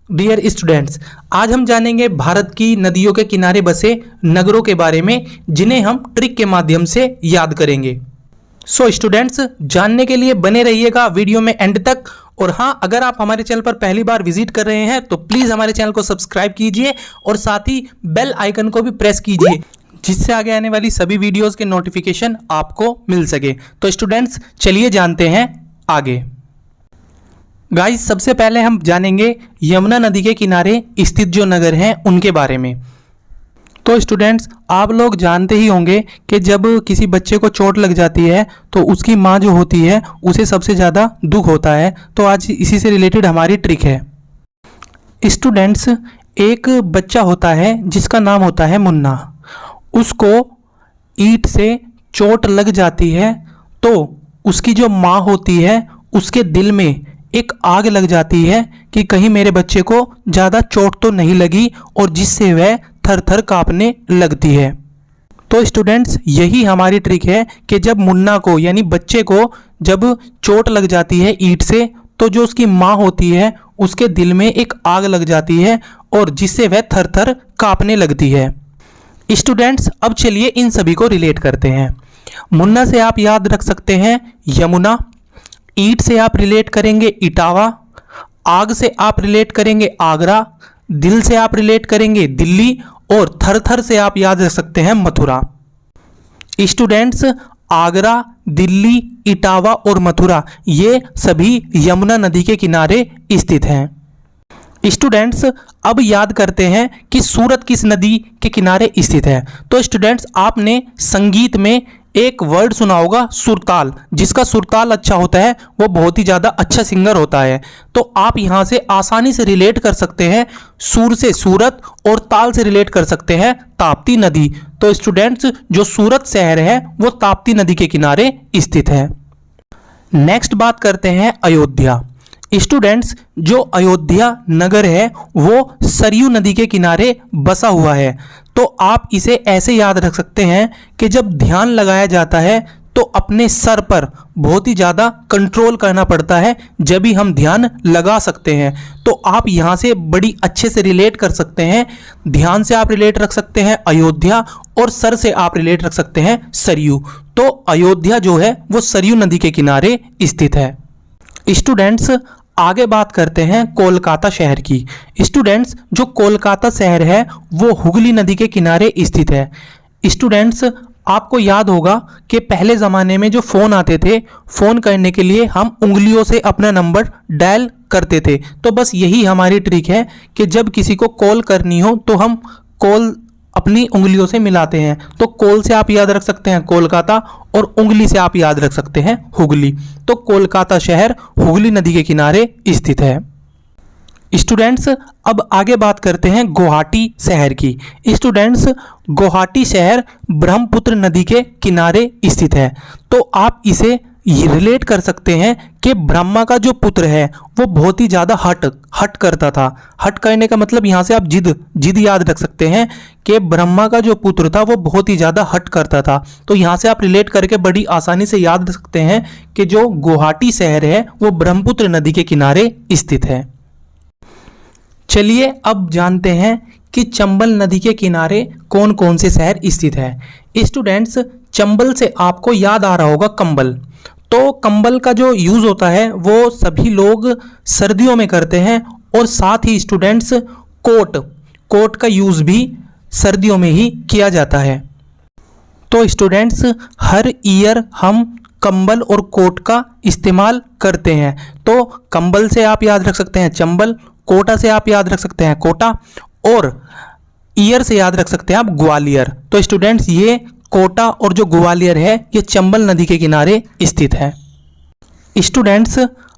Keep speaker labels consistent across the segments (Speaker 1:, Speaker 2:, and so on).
Speaker 1: Dear students, आज हम जानेंगे भारत की नदियों के किनारे बसे नगरों के बारे में जिन्हें हम ट्रिक के माध्यम से याद करेंगे। सो स्टूडेंट्स, जानने के लिए बने रहिएगा वीडियो में एंड तक। और हाँ, अगर आप हमारे चैनल पर पहली बार विजिट कर रहे हैं तो प्लीज़ हमारे चैनल को सब्सक्राइब कीजिए और साथ ही बेल आइकन को भी प्रेस कीजिए, जिससे आगे आने वाली सभी वीडियोज़ के नोटिफिकेशन आपको मिल सके। तो स्टूडेंट्स, चलिए जानते हैं आगे। गाइस, सबसे पहले हम जानेंगे यमुना नदी के किनारे स्थित जो नगर हैं उनके बारे में। तो स्टूडेंट्स, आप लोग जानते ही होंगे कि जब किसी बच्चे को चोट लग जाती है तो उसकी माँ जो होती है उसे सबसे ज़्यादा दुख होता है। तो आज इसी से रिलेटेड हमारी ट्रिक है। स्टूडेंट्स, एक बच्चा होता है जिसका नाम होता है मुन्ना। उसको ईंट से चोट लग जाती है तो उसकी जो माँ होती है उसके दिल में एक आग लग जाती है कि कहीं मेरे बच्चे को ज़्यादा चोट तो नहीं लगी, और जिससे वह थर थर कांपने लगती है। तो स्टूडेंट्स, यही हमारी ट्रिक है कि जब मुन्ना को यानी बच्चे को जब चोट लग जाती है ईंट से, तो जो उसकी माँ होती है उसके दिल में एक आग लग जाती है और जिससे वह थर थर कांपने लगती है। स्टूडेंट्स, अब चलिए इन सभी को रिलेट करते हैं। मुन्ना से आप याद रख सकते हैं यमुना, ईंट से आप रिलेट करेंगे इटावा, आग से आप रिलेट करेंगे आगरा, दिल से आप रिलेट करेंगे दिल्ली, और थर थर से आप याद रख सकते हैं मथुरा। स्टूडेंट्स, आगरा, दिल्ली, इटावा और मथुरा ये सभी यमुना नदी के किनारे स्थित हैं। स्टूडेंट्स, अब याद करते हैं कि सूरत किस नदी के किनारे स्थित है। तो स्टूडेंट्स, आपने संगीत में एक वर्ड सुना होगा सुरताल। जिसका सुरताल अच्छा होता है वो बहुत ही ज़्यादा अच्छा सिंगर होता है। तो आप यहाँ से आसानी से रिलेट कर सकते हैं सूर से सूरत और ताल से रिलेट कर सकते हैं ताप्ती नदी। तो स्टूडेंट्स, जो सूरत शहर है वो ताप्ती नदी के किनारे स्थित है। नेक्स्ट बात करते हैं अयोध्या। स्टूडेंट्स, जो अयोध्या नगर है वो सरयू नदी के किनारे बसा हुआ है। तो आप इसे ऐसे याद रख सकते हैं कि जब ध्यान लगाया जाता है तो अपने सर पर बहुत ही ज़्यादा कंट्रोल करना पड़ता है, जब भी हम ध्यान लगा सकते हैं। तो आप यहाँ से बड़ी अच्छे से रिलेट कर सकते हैं। ध्यान से आप रिलेट रख सकते हैं अयोध्या, और सर से आप रिलेट रख सकते हैं सरयू। तो अयोध्या जो है वो सरयू नदी के किनारे स्थित है। स्टूडेंट्स, आगे बात करते हैं कोलकाता शहर की। स्टूडेंट्स, जो कोलकाता शहर है वो हुगली नदी के किनारे स्थित है। स्टूडेंट्स, आपको याद होगा कि पहले ज़माने में जो फ़ोन आते थे, फ़ोन करने के लिए हम उंगलियों से अपना नंबर डायल करते थे। तो बस यही हमारी ट्रिक है कि जब किसी को कॉल करनी हो तो हम कॉल अपनी उंगलियों से मिलाते हैं। तो कॉल से आप याद रख सकते हैं कोलकाता, और उंगली से आप याद रख सकते हैं हुगली। तो कोलकाता शहर हुगली नदी के किनारे स्थित है। स्टूडेंट्स, अब आगे बात करते हैं गुवाहाटी शहर की। स्टूडेंट्स, गुवाहाटी शहर ब्रह्मपुत्र नदी के किनारे स्थित है। तो आप इसे रिलेट कर सकते हैं कि ब्रह्मा का जो पुत्र है वो बहुत ही ज़्यादा हट करता था। हट करने का मतलब यहाँ से आप जिद याद रख सकते हैं कि ब्रह्मा का जो पुत्र था वो बहुत ही ज़्यादा हट करता था। तो यहाँ से आप रिलेट करके बड़ी आसानी से याद रख सकते हैं कि जो गुवाहाटी शहर है वो ब्रह्मपुत्र नदी के किनारे स्थित है। चलिए अब जानते हैं कि चंबल नदी के किनारे कौन कौन से शहर स्थित है। स्टूडेंट्स, चंबल से आपको याद आ रहा होगा कंबल। तो कंबल का जो यूज़ होता है वो सभी लोग सर्दियों में करते हैं, और साथ ही स्टूडेंट्स कोट का यूज़ भी सर्दियों में ही किया जाता है। तो स्टूडेंट्स, हर ईयर हम कंबल और कोट का इस्तेमाल करते हैं। तो कंबल से आप याद रख सकते हैं चंबल, कोटा से आप याद रख सकते हैं कोटा, और ईयर से याद रख सकते हैं आप ग्वालियर। तो स्टूडेंट्स, ये कोटा और जो ग्वालियर है ये चंबल नदी के किनारे स्थित है। स्टूडेंट्स,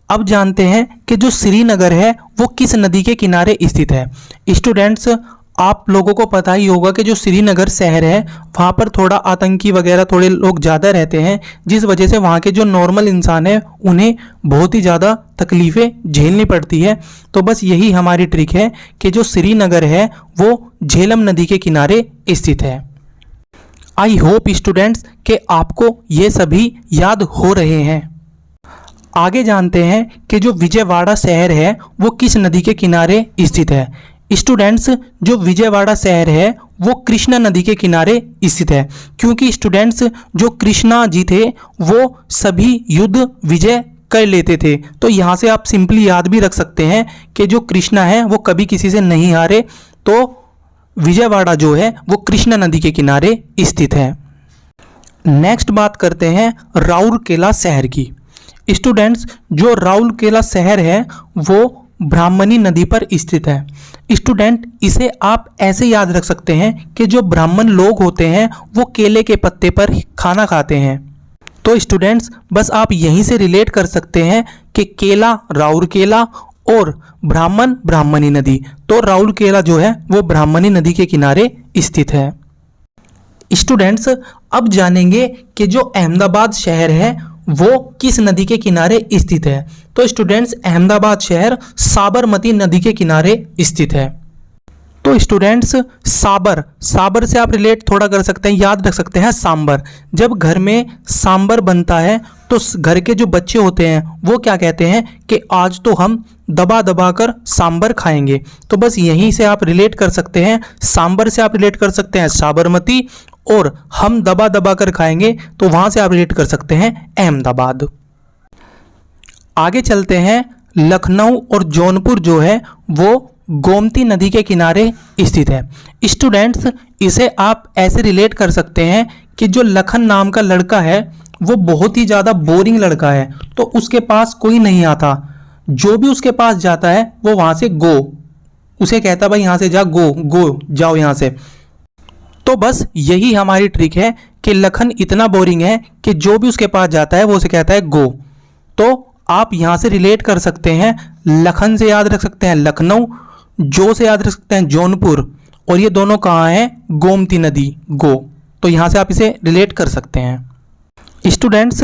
Speaker 1: अब जानते हैं कि जो श्रीनगर है वो किस नदी के किनारे स्थित है। स्टूडेंट्स, आप लोगों को पता ही होगा कि जो श्रीनगर शहर है वहाँ पर थोड़ा आतंकी वगैरह थोड़े लोग ज़्यादा रहते हैं, जिस वजह से वहाँ के जो नॉर्मल इंसान है उन्हें बहुत ही ज़्यादा तकलीफ़ें झेलनी पड़ती है। तो बस यही हमारी ट्रिक है कि जो श्रीनगर है वो झेलम नदी के किनारे स्थित है। आई होप स्टूडेंट्स कि आपको ये सभी याद हो रहे हैं। आगे जानते हैं कि जो विजयवाड़ा शहर है वो किस नदी के किनारे स्थित है। स्टूडेंट्स, जो विजयवाड़ा शहर है वो कृष्णा नदी के किनारे स्थित है, क्योंकि स्टूडेंट्स जो कृष्णा जी थे वो सभी युद्ध विजय कर लेते थे। तो यहाँ से आप सिंपली याद भी रख सकते हैं कि जो कृष्णा है वो कभी किसी से नहीं हारे। तो विजयवाड़ा जो है वो कृष्णा नदी के किनारे स्थित है। नेक्स्ट बात करते हैं राउरकेला शहर की। स्टूडेंट्स, जो राउरकेला शहर है वो ब्राह्मणी नदी पर स्थित है। स्टूडेंट, इसे आप ऐसे याद रख सकते हैं कि जो ब्राह्मण लोग होते हैं वो केले के पत्ते पर खाना खाते हैं। तो स्टूडेंट्स, बस आप यहीं से रिलेट कर सकते हैं कि केला राउरकेला और ब्राह्मण ब्राह्मणी नदी। तो राउरकेला जो है वो ब्राह्मणी नदी के किनारे स्थित है। स्टूडेंट्स, अब जानेंगे कि जो अहमदाबाद शहर है वो किस नदी के किनारे स्थित है। तो स्टूडेंट्स, अहमदाबाद शहर साबरमती नदी के किनारे स्थित है। तो स्टूडेंट्स, साबर से आप रिलेट थोड़ा कर सकते हैं, याद रख सकते हैं सांबर। जब घर में सांबर बनता है तो घर के जो बच्चे होते हैं वो क्या कहते हैं कि आज तो हम दबा दबा कर सांबर खाएंगे। तो बस यहीं से आप रिलेट कर सकते हैं, सांबर से आप रिलेट कर सकते हैं साबरमती, और हम दबा दबा कर खाएंगे तो वहां से आप रिलेट कर सकते हैं अहमदाबाद। आगे चलते हैं, लखनऊ और जौनपुर जो है वो गोमती नदी के किनारे स्थित है। स्टूडेंट्स, इसे आप ऐसे रिलेट कर सकते हैं कि जो लखन नाम का लड़का है वो बहुत ही ज़्यादा बोरिंग लड़का है, तो उसके पास कोई नहीं आता। जो भी उसके पास जाता है वो वहाँ से गो, उसे कहता भाई यहाँ से जा, गो जाओ यहाँ से। तो बस यही हमारी ट्रिक है कि लखन इतना बोरिंग है कि जो भी उसके पास जाता है वो उसे कहता है गो। तो आप यहाँ से रिलेट कर सकते हैं, लखन से याद रख सकते हैं लखनऊ, जो से याद रख सकते हैं जौनपुर, और ये दोनों कहाँ हैं, गोमती नदी, गो। तो यहाँ से आप इसे रिलेट कर सकते हैं। स्टूडेंट्स,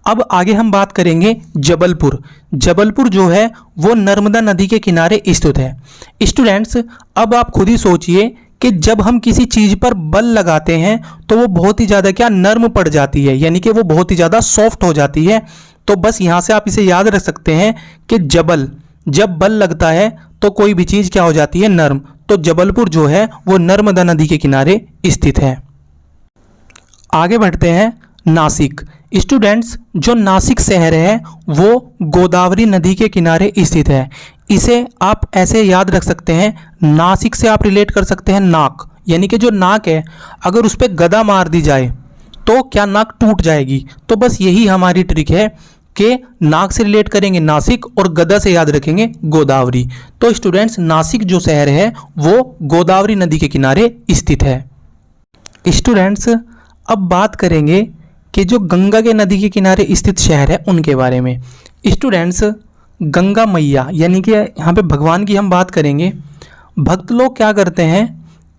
Speaker 1: अब आगे हम बात करेंगे जबलपुर। जबलपुर जो है वो नर्मदा नदी के किनारे स्थित है। स्टूडेंट्स, अब आप खुद ही सोचिए कि जब हम किसी चीज़ पर बल लगाते हैं तो वो बहुत ही ज़्यादा क्या नर्म पड़ जाती है, यानी कि वो बहुत ही ज़्यादा सॉफ्ट हो जाती है। तो बस यहाँ से आप इसे याद रख सकते हैं कि जब बल लगता है तो कोई भी चीज़ क्या हो जाती है, नर्म। तो जबलपुर जो है वो नर्मदा नदी के किनारे स्थित है। आगे बढ़ते हैं, नासिक। स्टूडेंट्स, जो नासिक शहर है वो गोदावरी नदी के किनारे स्थित है। इसे आप ऐसे याद रख सकते हैं, नासिक से आप रिलेट कर सकते हैं नाक, यानी कि जो नाक है अगर उस पर गदा मार दी जाए तो क्या नाक टूट जाएगी। तो बस यही हमारी ट्रिक है कि नाक से रिलेट करेंगे नासिक और गदा से याद रखेंगे गोदावरी। तो स्टूडेंट्स, नासिक जो शहर है वो गोदावरी नदी के किनारे स्थित है। स्टूडेंट्स, अब बात करेंगे कि जो गंगा के नदी के किनारे स्थित शहर है उनके बारे में। स्टूडेंट्स, गंगा मैया यानी कि यहाँ पे भगवान की हम बात करेंगे। भक्त लोग क्या करते हैं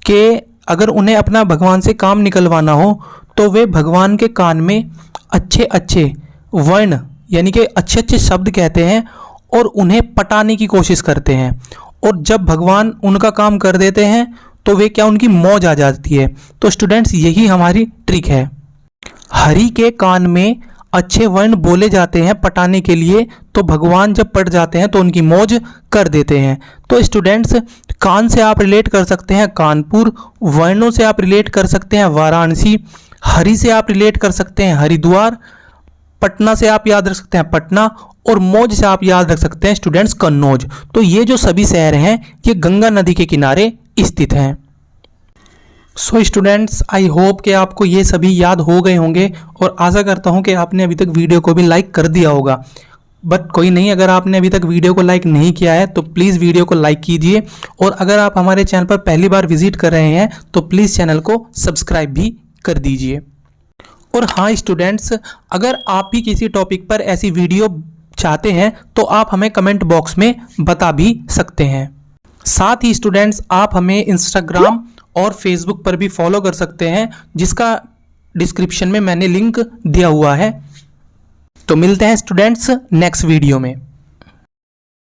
Speaker 1: कि अगर उन्हें अपना भगवान से काम निकलवाना हो तो वे भगवान के कान में अच्छे अच्छे वर्ण यानी कि अच्छे अच्छे शब्द कहते हैं और उन्हें पटाने की कोशिश करते हैं, और जब भगवान उनका काम कर देते हैं तो वे क्या, उनकी मौज आ जाती है। तो स्टूडेंट्स, यही हमारी ट्रिक है। हरि के कान में अच्छे वर्ण बोले जाते हैं पटाने के लिए, तो भगवान जब पट जाते हैं तो उनकी मौज कर देते हैं। तो स्टूडेंट्स, कान से आप रिलेट कर सकते हैं कानपुर, वर्णों से आप रिलेट कर सकते हैं वाराणसी, हरि से आप रिलेट कर सकते हैं हरिद्वार, पटना से आप याद रख सकते हैं पटना, और मौज से आप याद रख सकते हैं स्टूडेंट्स कन्नौज। तो ये जो सभी शहर हैं ये गंगा नदी के किनारे स्थित हैं। सो स्टूडेंट्स, आई होप कि आपको ये सभी याद हो गए होंगे, और आशा करता हूँ कि आपने अभी तक वीडियो को भी लाइक कर दिया होगा। बट कोई नहीं, अगर आपने अभी तक वीडियो को लाइक नहीं किया है तो प्लीज़ वीडियो को लाइक कीजिए, और अगर आप हमारे चैनल पर पहली बार विजिट कर रहे हैं तो प्लीज़ चैनल को सब्सक्राइब भी कर दीजिए। और हाँ स्टूडेंट्स, अगर आप भी किसी टॉपिक पर ऐसी वीडियो चाहते हैं तो आप हमें कमेंट बॉक्स में बता भी सकते हैं। साथ ही स्टूडेंट्स, आप हमें इंस्टाग्राम और फेसबुक पर भी फॉलो कर सकते हैं, जिसका डिस्क्रिप्शन में मैंने लिंक दिया हुआ है। तो मिलते हैं स्टूडेंट्स नेक्स्ट वीडियो में।